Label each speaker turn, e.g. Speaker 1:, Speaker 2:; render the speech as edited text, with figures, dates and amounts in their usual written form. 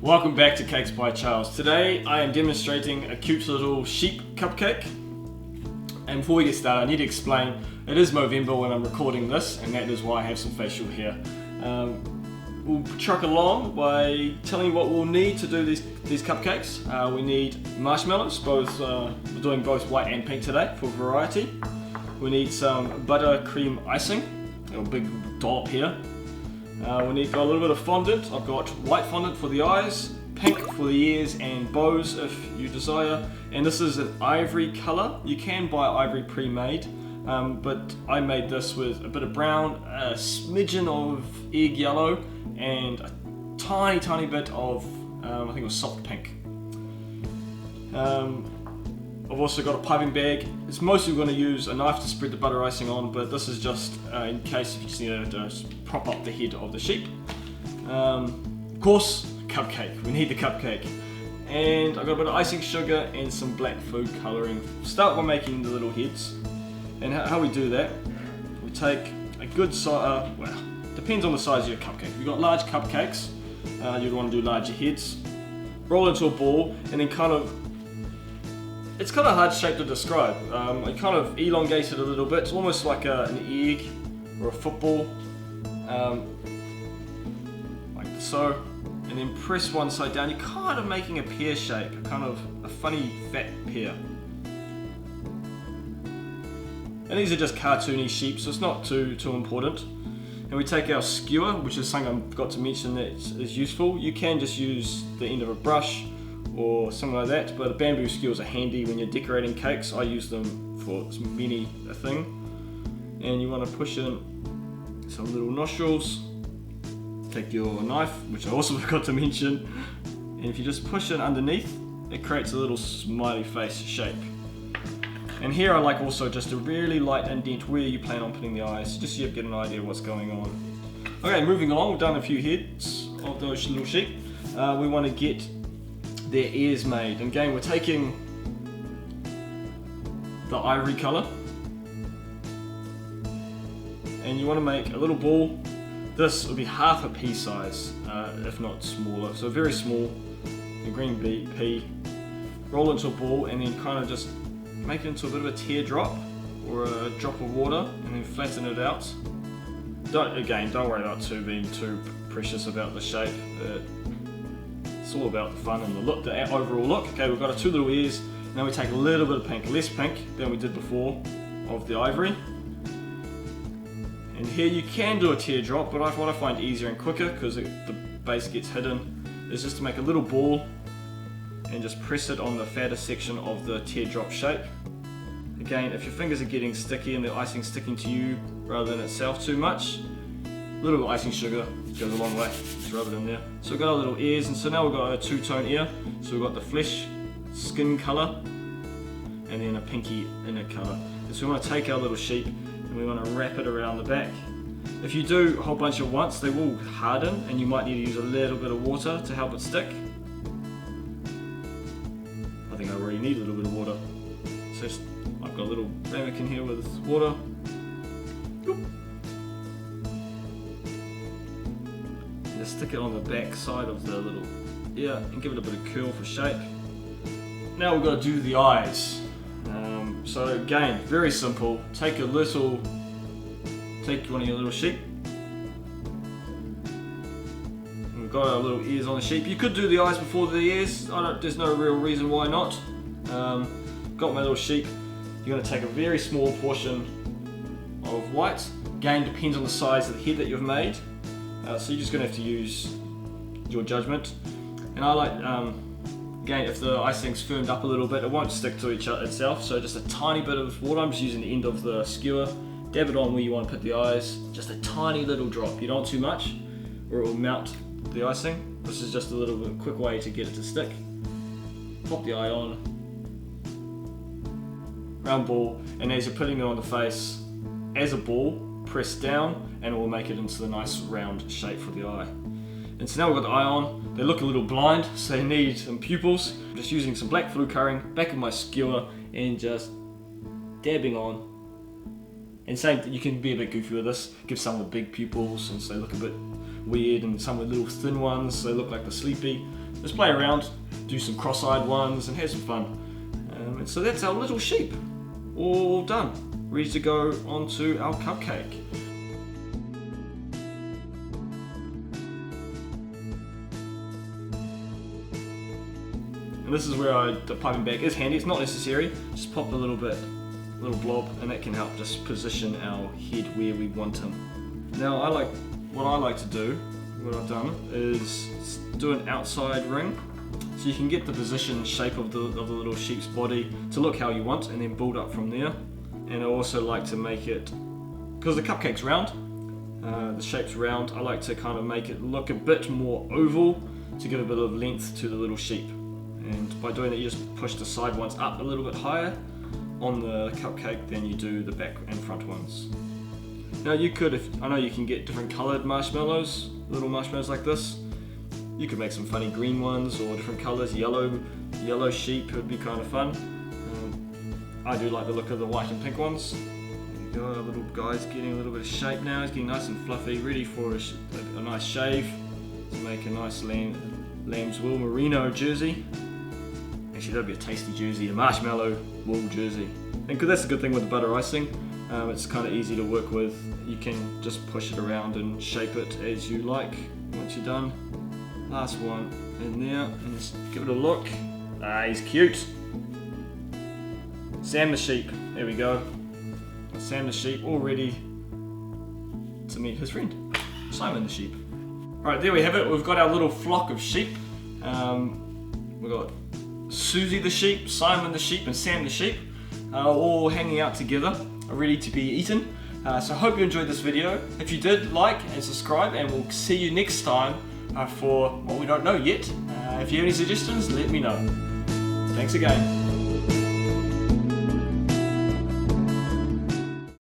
Speaker 1: Welcome back to Cakes by Charles. Today I am demonstrating a cute little sheep cupcake. And before we get started, I need to explain it is November when I'm recording this, and that is why I have some facial hair. We'll truck along by telling you what we'll need to do these cupcakes. We need marshmallows, we're doing both white and pink today for variety. We need some buttercream icing, a big dollop here. We need a little bit of fondant. I've got white fondant for the eyes, pink for the ears and bows if you desire. And this is an ivory colour. You can buy ivory pre-made, but I made this with a bit of brown, a smidgen of egg yellow, and a tiny bit of, I think it was soft pink. I've also got a piping bag. It's mostly going to use a knife to spread the butter icing on, but this is just in case if you just need to prop up the head of the sheep. Of course, cupcake. We need the cupcake. And I've got a bit of icing sugar and some black food colouring. Start by making the little heads. And how we do that, we take a good size, well, depends on the size of your cupcake. If you've got large cupcakes, you'd want to do larger heads. Roll into a ball and then it's kind of hard shape to describe. I kind of elongate it a little bit. It's almost like an egg or a football, like so. And then press one side down. You're kind of making a pear shape, kind of a funny fat pear. And these are just cartoony sheep, so it's not too important. And we take our skewer, which is something I forgot to mention that is useful. You can just use the end of a brush or something like that, but bamboo skewers are handy when you're decorating cakes. I use them for many a thing. And you want to push in some little nostrils. Take your knife, which I also forgot to mention, and if you just push it underneath, it creates a little smiley face shape. And here I like also just a really light indent where you plan on putting the eyes, just so you get an idea of what's going on. Okay, moving along, we've done a few heads of those little sheep. We want to get their ears made. And again, we're taking the ivory colour, and you want to make a little ball. This will be half a pea size, if not smaller, so very small. The green pea, roll into a ball, and then kind of just make it into a bit of a teardrop or a drop of water, and then flatten it out. Don't worry about being too precious about the shape. It's all about the fun and the look, the overall look. Okay, we've got our two little ears. Now we take a little bit of pink, less pink than we did before of the ivory. And here you can do a teardrop, but what I find easier and quicker, because the base gets hidden, is just to make a little ball and just press it on the fatter section of the teardrop shape. Again, if your fingers are getting sticky and the icing sticking to you rather than itself too much, a little icing sugar goes a long way. Just rub it in there. So we've got our little ears, and so now we've got a two-tone ear. So we've got the flesh skin colour and then a pinky inner colour. And so we want to take our little sheep and we want to wrap it around the back. If you do a whole bunch at once, they will harden and you might need to use a little bit of water to help it stick. I think I already need a little bit of water. So I've got a little ramekin here with water. And just stick it on the back side of the little ear and give it a bit of curl for shape. Now we've got to do the eyes. So again, very simple. Take one of your little sheep. And we've got our little ears on the sheep. You could do the eyes before the ears. There's no real reason why not. Got my little sheep. You're going to take a very small portion of white. Again, depends on the size of the head that you've made. So you're just going to have to use your judgment. And I like, again, if the icing's firmed up a little bit, it won't stick to itself. So just a tiny bit of water. I'm just using the end of the skewer. Dab it on where you want to put the eyes. Just a tiny little drop. You don't want too much, or it will melt the icing. This is just a little bit quick way to get it to stick. Pop the eye on. Round ball, and as you're putting it on the face, as a ball, press down, and it will make it into the nice round shape for the eye. And so now we've got the eye on. They look a little blind, so they need some pupils. I'm just using some black food colouring, back of my skewer, and just dabbing on. And same, you can be a bit goofy with this. Give some with big pupils, and so they look a bit weird, and some with little thin ones, so they look like the sleepy. just play around, do some cross-eyed ones and have some fun. And so that's our little sheep, all done, ready to go onto our cupcake. And this is where the piping bag is handy. It's not necessary, just pop a little blob, and that can help just position our head where we want him. Now what I like to do, what I've done is do an outside ring, so you can get the position and shape of the little sheep's body to look how you want, and then build up from there. And I also like to make it, because the cupcake's round, the shape's round, I like to kind of make it look a bit more oval to give a bit of length to the little sheep. And by doing that, you just push the side ones up a little bit higher on the cupcake than you do the back and front ones. Now you could, I know you can get different coloured marshmallows, little marshmallows like this. You could make some funny green ones or different colours, yellow sheep would be kind of fun. I do like the look of the white and pink ones. There you go, our little guy's getting a little bit of shape now, he's getting nice and fluffy, ready for a nice shave to make a nice lamb's wool merino jersey. Actually, that'd be a tasty jersey, a marshmallow wool jersey. And because that's the good thing with the butter icing, it's kind of easy to work with. You can just push it around and shape it as you like once you're done. Last one in there, and just give it a look. Ah, he's cute. Sam the sheep, there we go. Sam the sheep all ready to meet his friend, Simon the sheep. Alright, there we have it. We've got our little flock of sheep. We've got Susie the sheep, Simon the sheep, and Sam the sheep, all hanging out together, ready to be eaten. So I hope you enjoyed this video. If you did, like and subscribe, and we'll see you next time for what we don't know yet. If you have any suggestions, let me know. Thanks again.